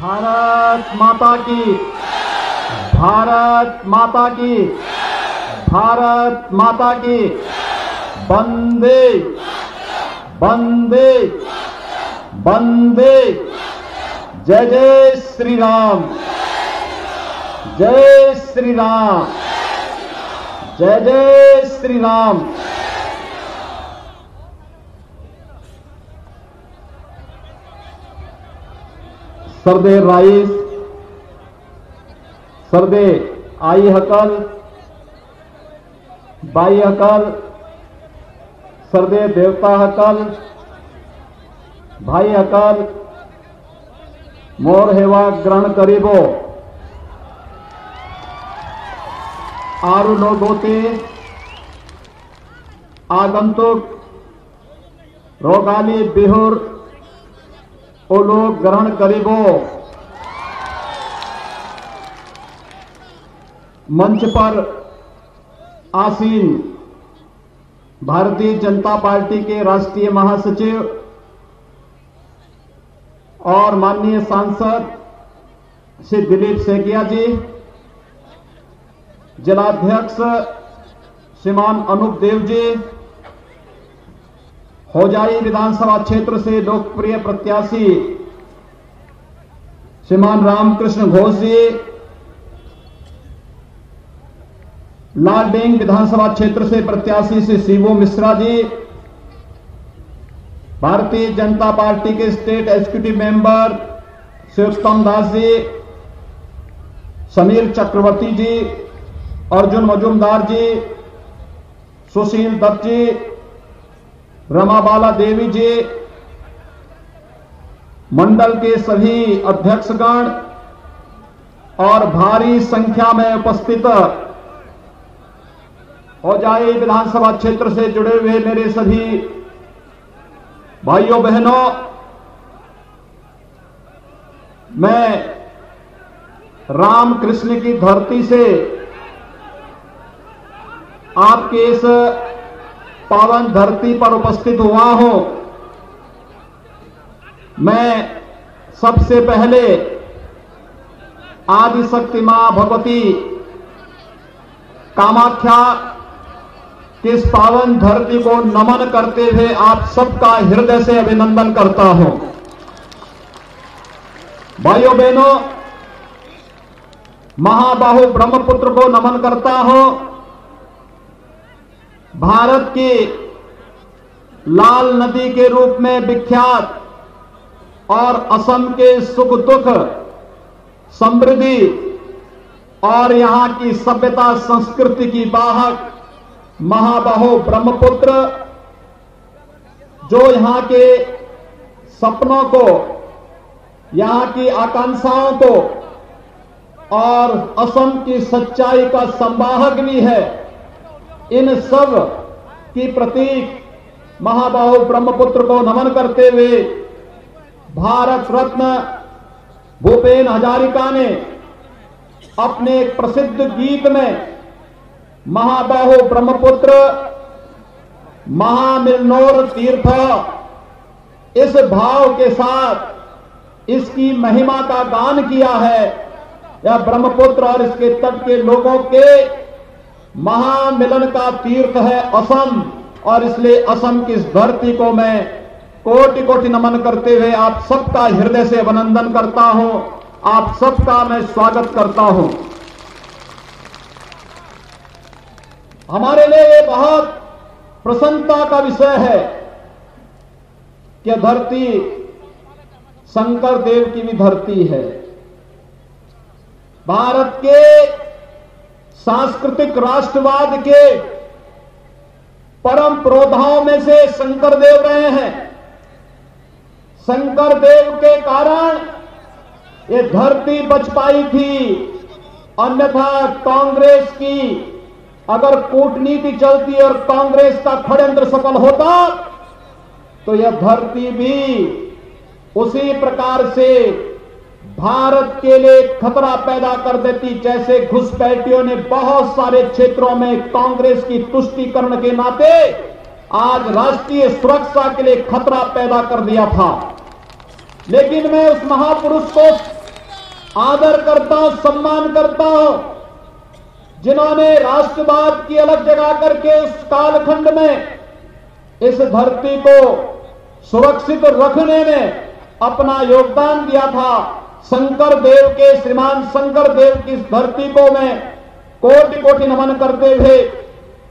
भारत माता की, भारत माता की, भारत माता की। वंदे वंदे वंदे। जय जय श्री राम, जय श्री राम, जय जय श्री राम। सरदे राईस, सरदे आई हकल, बाई हकल, सरदे देवता हकल, भाई हकल, मोर हेवा ग्रहण करीबो। आरु लोगोते आगंतुक रोगाली बिहुर ओ लोग ग्रहण करीबो। मंच पर आसीन भारतीय जनता पार्टी के राष्ट्रीय महासचिव और माननीय सांसद श्री दिलीप सेकिया जी, जिलाध्यक्ष श्रीमान अनूप देव जी, होजाई विधानसभा क्षेत्र से लोकप्रिय प्रत्याशी श्रीमान रामकृष्ण घोष जी, लालडेंग विधानसभा क्षेत्र से प्रत्याशी श्री शिवू मिश्रा जी, भारतीय जनता पार्टी के स्टेट एग्जीक्यूटिव मेंबर श्री उत्तम दास जी, समीर चक्रवर्ती जी, अर्जुन मजूमदार जी, सुशील दत्त जी, रमाबाला देवी जी, मंडल के सभी अध्यक्षगण और भारी संख्या में उपस्थित होजाई विधानसभा क्षेत्र से जुड़े हुए मेरे सभी भाइयों बहनों, मैं रामकृष्ण की धरती से आपके इस पावन धरती पर उपस्थित हुआ हूं। मैं सबसे पहले आदिशक्ति मां भगवती कामाख्या की इस पावन धरती को नमन करते हुए आप सबका हृदय से अभिनंदन करता हूं। भाइयों बहनों, महाबाहु ब्रह्मपुत्र को नमन करता हूं। भारत की लाल नदी के रूप में विख्यात और असम के सुख दुख, समृद्धि और यहां की सभ्यता संस्कृति की वाहक महाबाहु ब्रह्मपुत्र, जो यहां के सपनों को, यहां की आकांक्षाओं को और असम की सच्चाई का संवाहक भी है, इन सब की प्रतीक महाबाहु ब्रह्मपुत्र को नमन करते हुए भारत रत्न भूपेन हजारिका ने अपने एक प्रसिद्ध गीत में महाबाहु ब्रह्मपुत्र महामिलनोर तीर्थ, इस भाव के साथ इसकी महिमा का गान किया है। यह ब्रह्मपुत्र और इसके तट के लोगों के महामिलन का तीर्थ है असम, और इसलिए असम की इस धरती को मैं कोटि कोटि नमन करते हुए आप सबका हृदय से अभिनंदन करता हूं, आप सबका मैं स्वागत करता हूं। हमारे लिए ये बहुत प्रसन्नता का विषय है कि धरती शंकर देव की भी धरती है। भारत के सांस्कृतिक राष्ट्रवाद के परम पुरोधाओं में से शंकर देव रहे हैं। शंकर देव के कारण ये धरती बच पाई थी, अन्यथा कांग्रेस की अगर कूटनीति चलती और कांग्रेस का षड्यंत्र सफल होता तो यह धरती भी उसी प्रकार से भारत के लिए खतरा पैदा कर देती, जैसे घुसपैठियों ने बहुत सारे क्षेत्रों में कांग्रेस की तुष्टीकरण के नाते आज राष्ट्रीय सुरक्षा के लिए खतरा पैदा कर दिया था। लेकिन मैं उस महापुरुष को आदर करता हूं, सम्मान करता हूं, जिन्होंने राष्ट्रवाद की अलग जगा करके उस कालखंड में इस धरती को सुरक्षित रखने में अपना योगदान दिया था। शंकर देव के, श्रीमान शंकर देव की इस धरती को मैं कोटि कोटि नमन करते हुए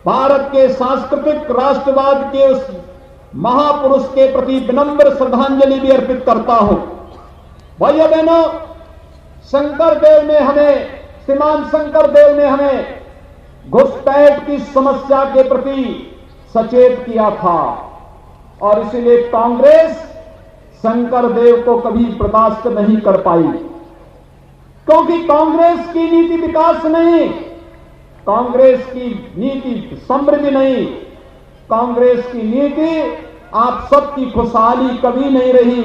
भारत के सांस्कृतिक राष्ट्रवाद के उस महापुरुष के प्रति विनम्र श्रद्धांजलि भी अर्पित करता हूं। भाइयों बहनों, शंकर देव ने हमें, श्रीमान शंकर देव ने हमें घुसपैठ की समस्या के प्रति सचेत किया था और इसीलिए कांग्रेस शंकर देव को कभी बर्दाश्त नहीं कर पाई, क्योंकि कांग्रेस की नीति विकास नहीं, कांग्रेस की नीति समृद्धि नहीं, कांग्रेस की नीति आप सबकी खुशहाली कभी नहीं रही।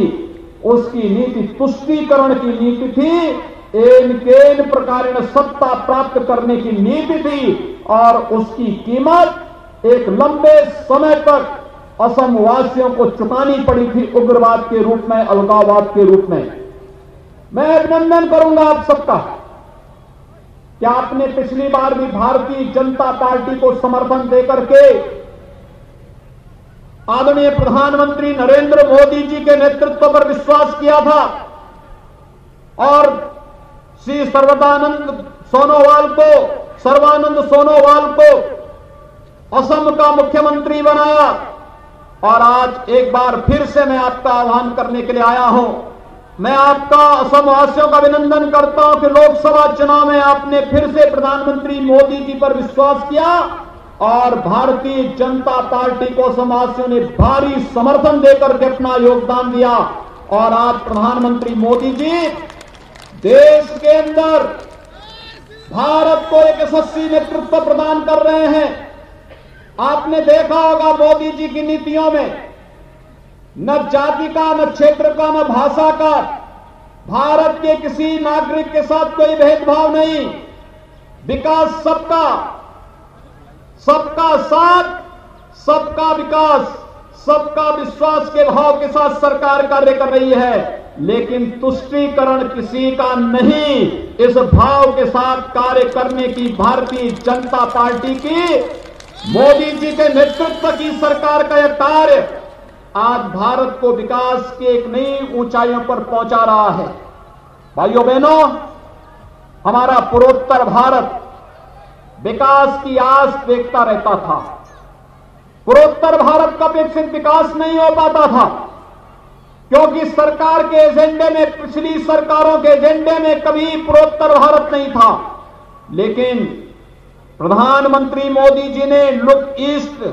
उसकी नीति तुष्टीकरण की नीति थी, एन प्रकार सत्ता प्राप्त करने की नीति थी और उसकी कीमत एक लंबे समय तक असम वासियों को चुकानी पड़ी थी, उग्रवाद के रूप में, अलगाववाद के रूप में। मैं अभिनंदन करूंगा आप सबका कि आपने पिछली बार भी भारतीय जनता पार्टी को समर्थन देकर के आदरणीय प्रधानमंत्री नरेंद्र मोदी जी के नेतृत्व पर विश्वास किया था और श्री सर्वानंद सोनोवाल को असम का मुख्यमंत्री बनाया। और आज एक बार फिर से मैं आपका आह्वान करने के लिए आया हूं। मैं आपका असम वासियों का अभिनंदन करता हूं कि लोकसभा चुनाव में आपने फिर से प्रधानमंत्री मोदी जी पर विश्वास किया और भारतीय जनता पार्टी को असम वासियों ने भारी समर्थन देकर के अपना योगदान दिया और आज प्रधानमंत्री मोदी जी देश के अंदर भारत को एक यशस्वी नेतृत्व प्रदान कर रहे हैं। आपने देखा होगा मोदी जी की नीतियों में न जाति का, न क्षेत्र का, न भाषा का, भारत के किसी नागरिक के साथ कोई भेदभाव नहीं, विकास सबका, सबका साथ, सबका विकास, सबका विश्वास के भाव के साथ सरकार कार्य कर रही है, लेकिन तुष्टीकरण किसी का नहीं। इस भाव के साथ कार्य करने की भारतीय जनता पार्टी की, मोदी जी के नेतृत्व की सरकार का यह कार्य आज भारत को विकास के एक नई ऊंचाइयों पर पहुंचा रहा है। भाइयों बहनों, हमारा पूर्वोत्तर भारत विकास की आस देखता रहता था। पूर्वोत्तर भारत का विकसित विकास नहीं हो पाता था क्योंकि सरकार के एजेंडे में, पिछली सरकारों के एजेंडे में कभी पूर्वोत्तर भारत नहीं था। लेकिन प्रधानमंत्री मोदी जी ने लुक ईस्ट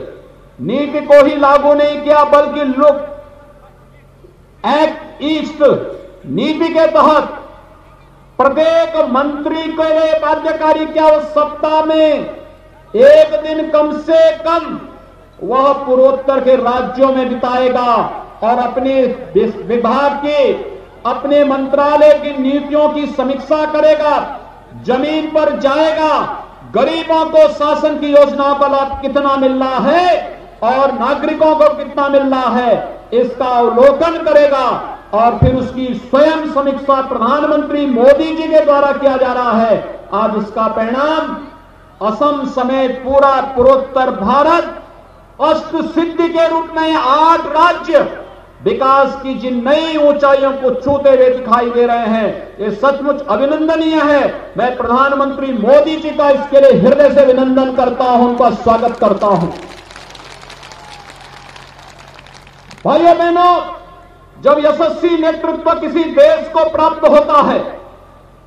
नीति को ही लागू नहीं किया, बल्कि लुक एक्ट ईस्ट नीति के तहत प्रत्येक मंत्री के लिए बाध्यकारी क्या उस सप्ताह में एक दिन कम से कम वह पूर्वोत्तर के राज्यों में बिताएगा और अपने विभाग के, अपने मंत्रालय की नीतियों की समीक्षा करेगा, जमीन पर जाएगा, गरीबों को शासन की योजनाओं का लाभ कितना मिल रहा है और नागरिकों को कितना मिल रहा है, इसका अवलोकन करेगा और फिर उसकी स्वयं समीक्षा प्रधानमंत्री मोदी जी के द्वारा किया जा रहा है। आज इसका परिणाम असम समेत पूरा पूर्वोत्तर भारत अष्ट सिद्धि के रूप में 8 राज्य विकास की जिन नई ऊंचाइयों को छूते हुए दिखाई दे रहे हैं, ये सचमुच अभिनंदनीय है। मैं प्रधानमंत्री मोदी जी का इसके लिए हृदय से अभिनंदन करता हूं, उनका स्वागत करता हूं। भाइयों बहनों, जब यशस्वी नेतृत्व किसी देश को प्राप्त होता है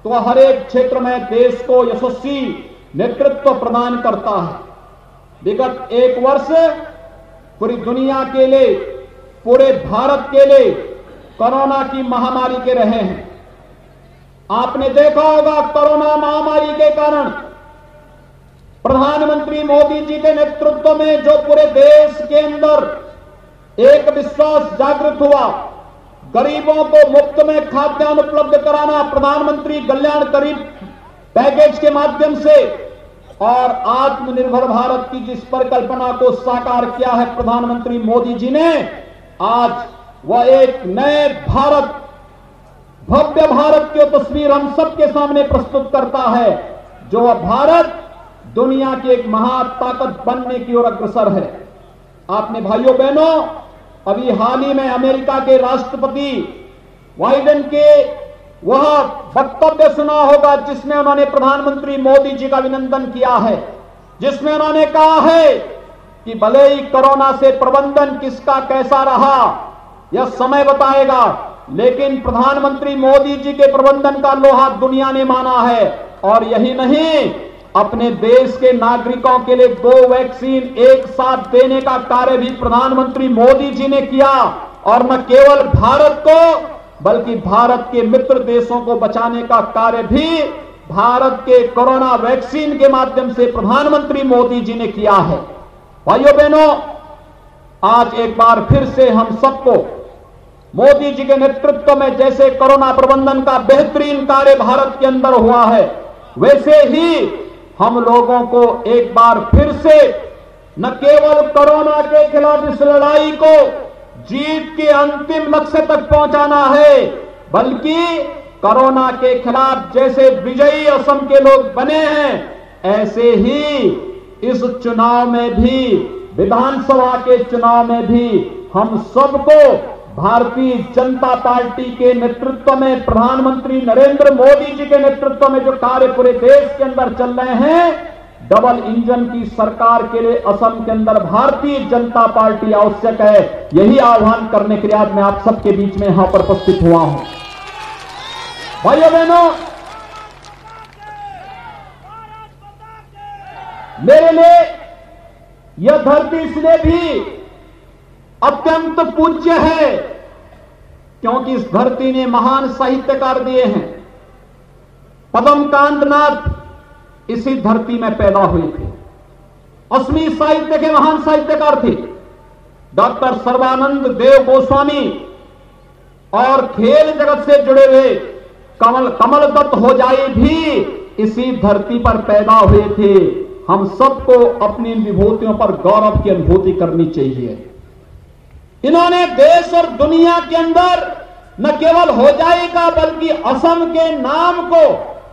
तो हर एक क्षेत्र में देश को यशस्वी नेतृत्व प्रदान करता है। विगत 1 वर्ष पूरी दुनिया के लिए, पूरे भारत के लिए कोरोना की महामारी के रहे हैं। आपने देखा होगा कोरोना महामारी के कारण प्रधानमंत्री मोदी जी के नेतृत्व में जो पूरे देश के अंदर एक विश्वास जागृत हुआ, गरीबों को मुफ्त में खाद्यान्न उपलब्ध कराना प्रधानमंत्री कल्याण गरीब पैकेज के माध्यम से, और आत्मनिर्भर भारत की जिस परिकल्पना को साकार किया है प्रधानमंत्री मोदी जी ने, आज वह एक नए भारत भव्य भारत की तस्वीर हम सबके सामने प्रस्तुत करता है, जो अब भारत दुनिया की एक महाताकत बनने की ओर अग्रसर है। आपने भाइयों बहनों अभी हाल ही में अमेरिका के राष्ट्रपति बाइडेन के वह वक्तव्य सुना होगा जिसमें उन्होंने प्रधानमंत्री मोदी जी का अभिनंदन किया है, जिसमें उन्होंने कहा है कि भले ही कोरोना से प्रबंधन किसका कैसा रहा यह समय बताएगा, लेकिन प्रधानमंत्री मोदी जी के प्रबंधन का लोहा दुनिया ने माना है। और यही नहीं, अपने देश के नागरिकों के लिए 2 वैक्सीन एक साथ देने का कार्य भी प्रधानमंत्री मोदी जी ने किया। और न केवल भारत को बल्कि भारत के मित्र देशों को बचाने का कार्य भी भारत के कोरोना वैक्सीन के माध्यम से प्रधानमंत्री मोदी जी ने किया है। भाइयों बहनों, आज एक बार फिर से हम सबको मोदी जी के नेतृत्व में जैसे कोरोना प्रबंधन का बेहतरीन कार्य भारत के अंदर हुआ है, वैसे ही हम लोगों को एक बार फिर से न केवल कोरोना के खिलाफ इस लड़ाई को जीत के अंतिम लक्ष्य तक पहुंचाना है, बल्कि कोरोना के खिलाफ जैसे विजयी असम के लोग बने हैं, ऐसे ही इस चुनाव में भी, विधानसभा के चुनाव में भी हम सबको भारतीय जनता पार्टी के नेतृत्व में, प्रधानमंत्री नरेंद्र मोदी जी के नेतृत्व में जो कार्य पूरे देश के अंदर चल रहे हैं, डबल इंजन की सरकार के लिए असम के अंदर भारतीय जनता पार्टी आवश्यक है। यही आह्वान करने के लिए आज मैं आप सबके बीच में यहां पर उपस्थित हुआ हूं। भाइयों बहनों, मेरे लिए यह धरती इसलिए भी अत्यंत पूज्य है क्योंकि इस धरती ने महान साहित्यकार दिए हैं। पद्मकांत नाथ इसी धरती में पैदा हुए थे। असमी साहित्य के महान साहित्यकार थे। डॉक्टर सर्बानंद देव गोस्वामी और खेल जगत से जुड़े हुए कमल दत्त होजाई भी इसी धरती पर पैदा हुए थे। हम सबको अपनी इन विभूतियों पर गौरव की अनुभूति करनी चाहिए। इन्होंने देश और दुनिया के अंदर न केवल होजाई का बल्कि असम के नाम को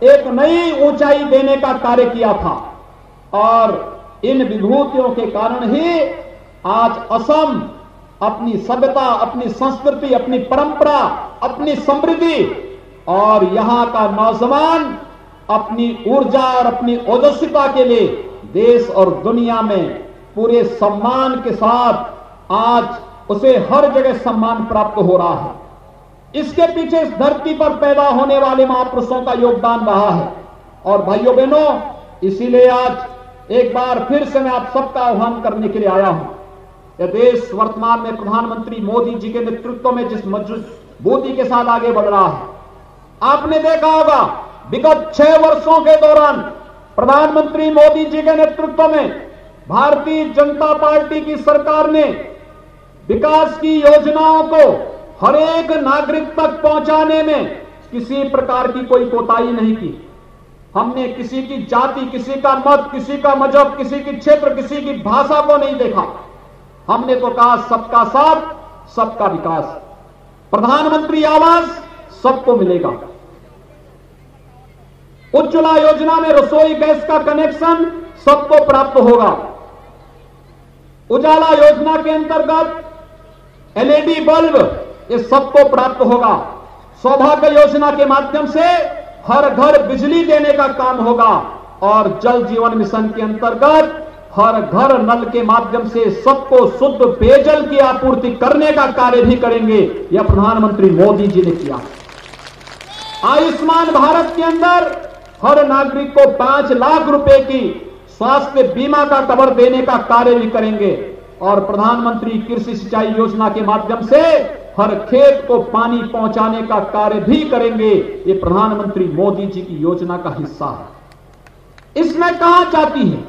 एक नई ऊंचाई देने का कार्य किया था। और इन विभूतियों के कारण ही आज असम अपनी सभ्यता, अपनी संस्कृति, अपनी परंपरा, अपनी समृद्धि और यहां का नौजवान अपनी ऊर्जा और अपनी ओजस्विता के लिए देश और दुनिया में पूरे सम्मान के साथ आज उसे हर जगह सम्मान प्राप्त हो रहा है। इसके पीछे इस धरती पर पैदा होने वाले महापुरुषों का योगदान रहा है। और भाइयों बहनों, इसीलिए आज एक बार फिर से मैं आप सबका आह्वान करने के लिए आया हूं। यह देश वर्तमान में प्रधानमंत्री मोदी जी के नेतृत्व में जिस मजबूती के साथ आगे बढ़ रहा है, आपने देखा होगा विगत 6 वर्षों के दौरान प्रधानमंत्री मोदी जी के नेतृत्व में भारतीय जनता पार्टी की सरकार ने विकास की योजनाओं को हर एक नागरिक तक पहुंचाने में किसी प्रकार की कोई कोताही नहीं की। हमने किसी की जाति, किसी का मत, किसी का मजहब, किसी की क्षेत्र, किसी की भाषा को नहीं देखा। हमने तो कहा सबका साथ, सबका विकास। प्रधानमंत्री आवास सबको मिलेगा। उज्ज्वला योजना में रसोई गैस का कनेक्शन सबको प्राप्त होगा। उजाला योजना के अंतर्गत एलईडी बल्ब ये सबको प्राप्त होगा। सौभाग्य योजना के माध्यम से हर घर बिजली देने का काम होगा। और जल जीवन मिशन के अंतर्गत हर घर नल के माध्यम से सबको शुद्ध पेयजल की आपूर्ति करने का कार्य भी करेंगे। यह प्रधानमंत्री मोदी जी ने किया। आयुष्मान भारत के अंदर हर नागरिक को 5 लाख रुपए की स्वास्थ्य बीमा का कवर देने का कार्य भी करेंगे। और प्रधानमंत्री कृषि सिंचाई योजना के माध्यम से हर खेत को पानी पहुंचाने का कार्य भी करेंगे। ये प्रधानमंत्री मोदी जी की योजना का हिस्सा है। इसमें कहां जाती है,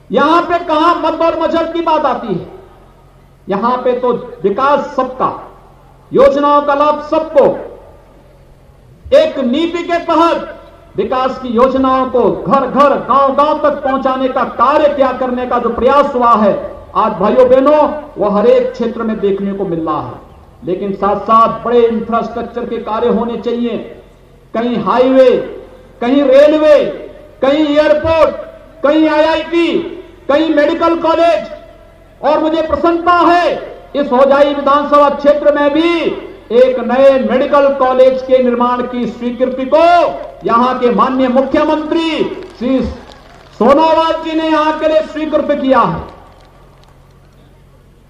यहां पे कहां मत और मजहब की बात आती है? यहां पे तो विकास सबका, योजनाओं का लाभ सबको, एक नीति के तहत विकास की योजनाओं को घर घर, गांव गांव तक पहुंचाने का कार्य क्या करने का जो प्रयास हुआ है, आज भाइयों बहनों वो हर एक क्षेत्र में देखने को मिल रहा है। लेकिन साथ साथ बड़े इंफ्रास्ट्रक्चर के कार्य होने चाहिए। कहीं हाईवे, कहीं रेलवे, कहीं एयरपोर्ट, कहीं आईआईटी, कहीं मेडिकल कॉलेज। और मुझे प्रसन्नता है इस होजाई विधानसभा क्षेत्र में भी एक नए मेडिकल कॉलेज के निर्माण की स्वीकृति को यहां के माननीय मुख्यमंत्री श्री सोनोवाल जी ने यहां के लिए स्वीकृत किया है।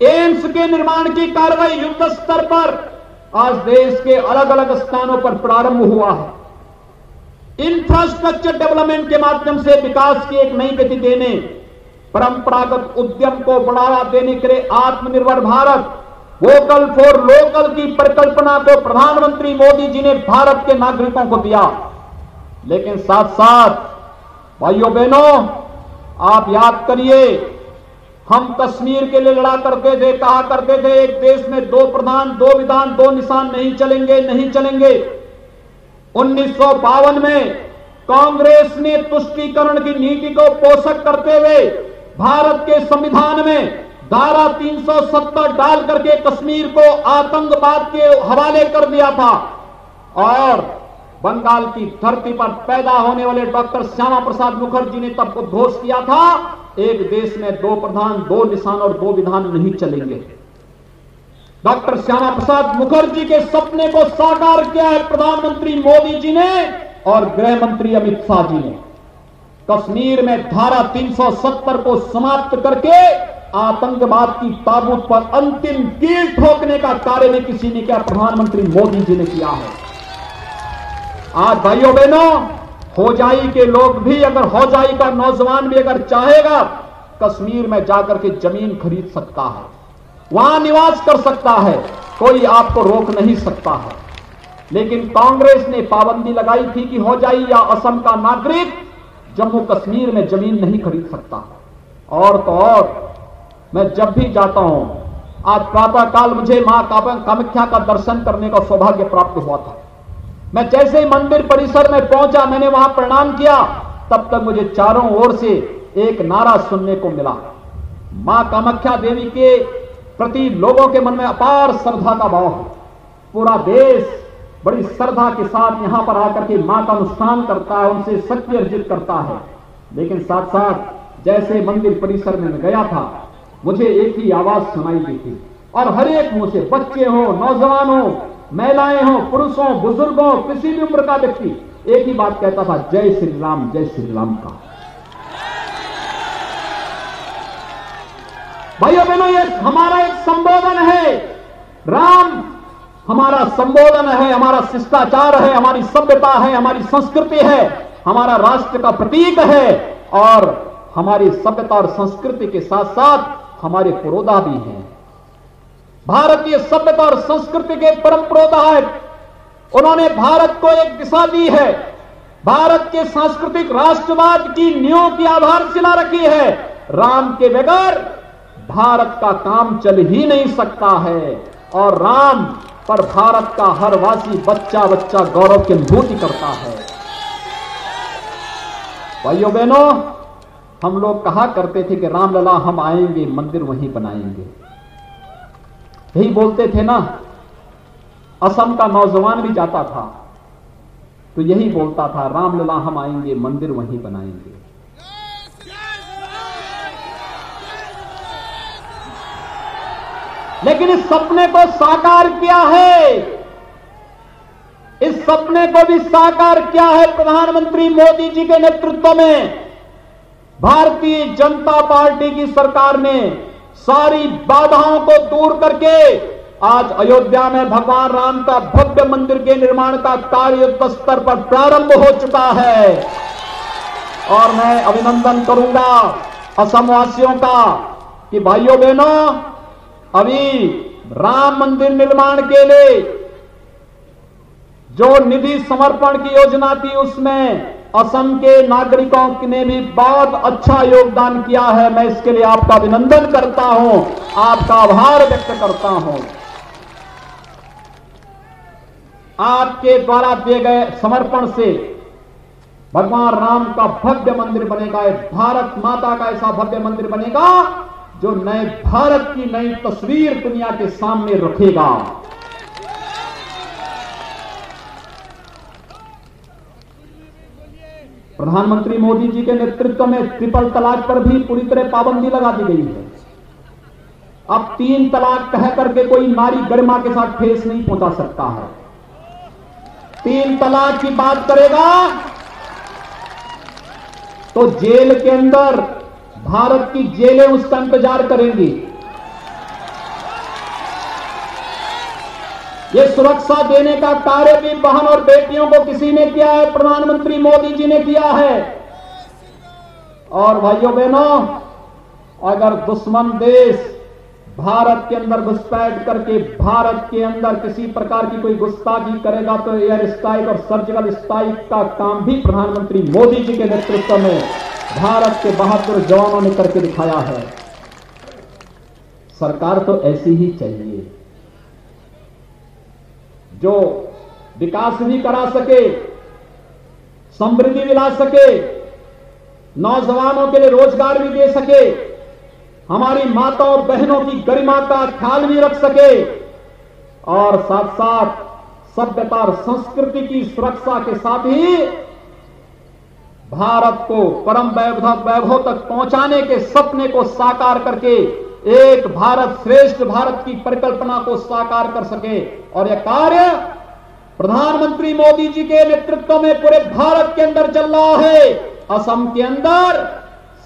एम्स के निर्माण की कार्रवाई युद्ध स्तर पर आज देश के अलग अलग स्थानों पर प्रारंभ हुआ है। इंफ्रास्ट्रक्चर डेवलपमेंट के माध्यम से विकास की एक नई गति देने, परंपरागत उद्यम को बढ़ावा देने के लिए आत्मनिर्भर भारत, वोकल फॉर लोकल की परिकल्पना को प्रधानमंत्री मोदी जी ने भारत के नागरिकों को दिया। लेकिन साथ साथ भाइयों बहनों, आप याद करिए, हम कश्मीर के लिए लड़ा करते थे, कहा करते थे एक देश में 2 प्रधान 2 विधान 2 निशान नहीं चलेंगे, नहीं चलेंगे। 1952 में कांग्रेस ने तुष्टीकरण की नीति को पोषक करते हुए भारत के संविधान में धारा 370 डाल करके कश्मीर को आतंकवाद के हवाले कर दिया था। और बंगाल की धरती पर पैदा होने वाले डॉक्टर श्यामा प्रसाद मुखर्जी ने तब उद्घोष किया था, एक देश में 2 प्रधान 2 निशान और 2 विधान नहीं चलेंगे। डॉक्टर श्यामा प्रसाद मुखर्जी के सपने को साकार किया है प्रधानमंत्री मोदी जी ने और गृह मंत्री अमित शाह जी ने। कश्मीर में धारा 370 को समाप्त करके आतंकवाद की ताबूत पर अंतिम कील ठोकने का कार्य नहीं किसी ने किया, प्रधानमंत्री मोदी जी ने किया है। आज भाइयों बहनों, होजाई के लोग भी, अगर होजाई का नौजवान भी अगर चाहेगा, कश्मीर में जाकर के जमीन खरीद सकता है, वहां निवास कर सकता है, कोई आपको रोक नहीं सकता है। लेकिन कांग्रेस ने पाबंदी लगाई थी कि होजाई या असम का नागरिक जम्मू कश्मीर में जमीन नहीं खरीद सकता। और तो और मैं जब भी जाता हूं, आज प्रातः काल मुझे मां कामाख्या का दर्शन करने का सौभाग्य प्राप्त हुआ था। मैं जैसे ही मंदिर परिसर में पहुंचा, मैंने वहां प्रणाम किया, तब तक मुझे चारों ओर से एक नारा सुनने को मिला। मां कामाख्या देवी के प्रति लोगों के मन में अपार श्रद्धा का भाव है। पूरा देश बड़ी श्रद्धा के साथ यहां पर आकर के मां का अनुष्ठान करता है, उनसे शक्ति अर्जित करता है। लेकिन साथ साथ जैसे मंदिर परिसर में मैं गया था, मुझे एक ही आवाज सुनाई दी थी और हर एक मुंह से, बच्चे हो, नौजवान हो, महिलाएं हो, पुरुष हो, बुजुर्ग हो, किसी भी उम्र का व्यक्ति एक ही बात कहता था, जय श्री राम, जय श्री राम का। भाइयों बहनों, ये हमारा एक संबोधन है। राम हमारा संबोधन है, हमारा शिष्टाचार है, हमारी सभ्यता है, हमारी संस्कृति है, हमारा राष्ट्र का प्रतीक है और हमारी सभ्यता और संस्कृति के साथ साथ हमारे पुरोधा भी हैं। भारतीय सभ्यता और संस्कृति के परम पुरोधा है। उन्होंने भारत को एक दिशा दी है। भारत के सांस्कृतिक राष्ट्रवाद की नींव की आधारशिला रखी है। राम के बगैर भारत का काम चल ही नहीं सकता है और राम पर भारत का हर वासी बच्चा बच्चा गौरव की अनुभूति करता है। भाइयों बहनों, हम लोग कहा करते थे कि रामलला हम आएंगे, मंदिर वहीं बनाएंगे, यही बोलते थे ना। असम का नौजवान भी जाता था तो यही बोलता था, रामलला हम आएंगे, मंदिर वहीं बनाएंगे। लेकिन इस सपने को साकार किया है, इस सपने को भी साकार किया है प्रधानमंत्री मोदी जी के नेतृत्व में। भारतीय जनता पार्टी की सरकार ने सारी बाधाओं को दूर करके आज अयोध्या में भगवान राम का भव्य मंदिर के निर्माण का कार्य युद्ध स्तर पर प्रारंभ हो चुका है। और मैं अभिनंदन करूंगा असम वासियों का कि भाइयों बहनों, अभी राम मंदिर निर्माण के लिए जो निधि समर्पण की योजना थी, उसमें असम के नागरिकों ने भी बहुत अच्छा योगदान किया है। मैं इसके लिए आपका अभिनंदन करता हूं, आपका आभार व्यक्त करता हूं। आपके द्वारा दिए गए समर्पण से भगवान राम का भव्य मंदिर बनेगा, भारत माता का ऐसा भव्य मंदिर बनेगा जो नए भारत की नई तस्वीर दुनिया के सामने रखेगा। प्रधानमंत्री मोदी जी के नेतृत्व में ट्रिपल तलाक पर भी पूरी तरह पाबंदी लगा दी गई है। अब 3 तलाक कह करके कोई नारी गरिमा के साथ ठेस नहीं पहुंचा सकता है। 3 तलाक की बात करेगा तो जेल के अंदर भारत की जेलें उसका इंतजार करेंगी। ये सुरक्षा देने का कार्य भी बहन और बेटियों को किसी ने किया है, प्रधानमंत्री मोदी जी ने किया है। और भाइयों बहनों, अगर दुश्मन देश भारत के अंदर घुसपैठ करके भारत के अंदर किसी प्रकार की कोई गुस्ताखी करेगा तो एयर स्ट्राइक और सर्जिकल स्ट्राइक का काम भी प्रधानमंत्री मोदी जी के नेतृत्व में भारत के बहादुर जवानों ने करके दिखाया है। सरकार तो ऐसी ही चाहिए जो विकास भी करा सके, समृद्धि भी ला सके, नौजवानों के लिए रोजगार भी दे सके, हमारी माता और बहनों की गरिमा का ख्याल भी रख सके और साथ साथ सभ्यता और संस्कृति की सुरक्षा के साथ ही भारत को परम वैभव तक पहुंचाने के सपने को साकार करके एक भारत श्रेष्ठ भारत की परिकल्पना को साकार कर सके। और यह कार्य प्रधानमंत्री मोदी जी के नेतृत्व में पूरे भारत के अंदर चल रहा है। असम के अंदर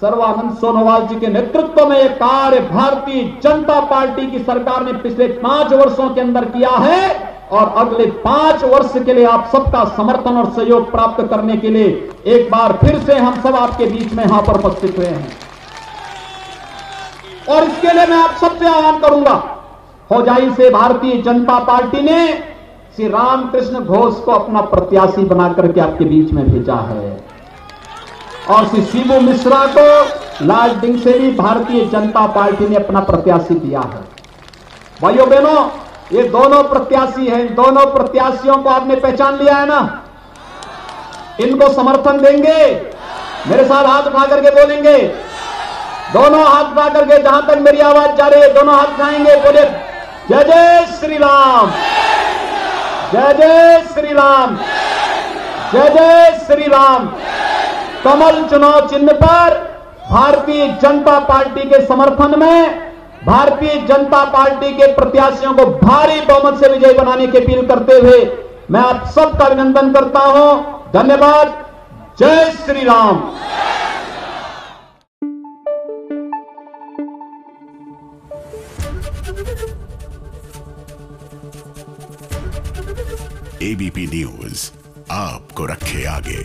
सर्बानंद सोनोवाल जी के नेतृत्व में यह कार्य भारतीय जनता पार्टी की सरकार ने पिछले 5 वर्षों के अंदर किया है और अगले 5 वर्ष के लिए आप सबका समर्थन और सहयोग प्राप्त करने के लिए एक बार फिर से हम सब आपके बीच में यहां पर उपस्थित हुए हैं। और इसके लिए मैं आप सबसे आह्वान करूंगा, होजाई से भारतीय जनता पार्टी ने श्री रामकृष्ण घोष को अपना प्रत्याशी बनाकर के आपके बीच में भेजा है और श्री शिबू मिश्रा को लालडिंग से भी भारतीय जनता पार्टी ने अपना प्रत्याशी दिया है। भाइयों बहनों, ये दोनों प्रत्याशी हैं, दोनों प्रत्याशियों को आपने पहचान लिया है ना? इनको समर्थन देंगे? मेरे साथ हाथ उठा करके बोलेंगे, दोनों हाथ उठा करके, जहां तक मेरी आवाज जा रही है दोनों हाथ उठाएंगे, बोले जय जय श्री राम, जय जय श्री राम, जय जय श्री राम। कमल चुनाव चिन्ह पर भारतीय जनता पार्टी के समर्थन में भारतीय जनता पार्टी के प्रत्याशियों को भारी बहुमत से विजयी बनाने की अपील करते हुए मैं आप सबका अभिनंदन करता हूं। धन्यवाद। जय श्री राम। एबीपी न्यूज आपको रखे आगे।